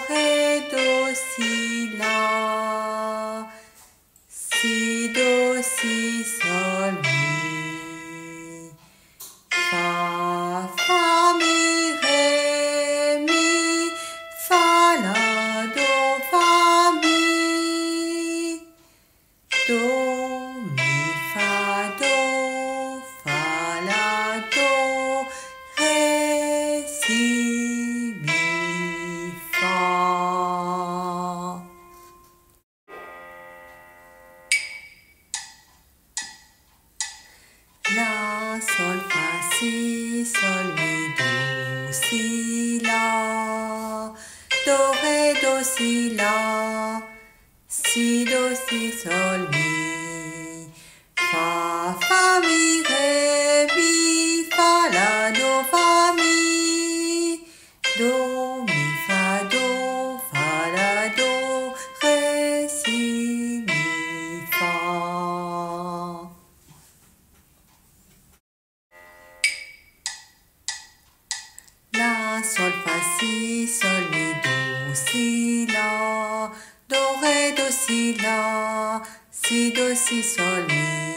ré, do, si, la, si, do, si, sol, mi, fa, mi, ré, mi, fa, la, do, fa, mi, do, mi, fa, la, do, ré, si, mi, fa. La, sol, fa, si, sol, mi, do, si, la, do, ré, do, si, la, si, do, si, sol, mi, fa, mi, ré, mi, fa, la, do, fa, mi, do, mi, fa, la, do, ré, si, mi, fa. La, sol, fa, si, sol, mi, do, si, la, do, ré, do, si, la, si, do, si, sol, mi,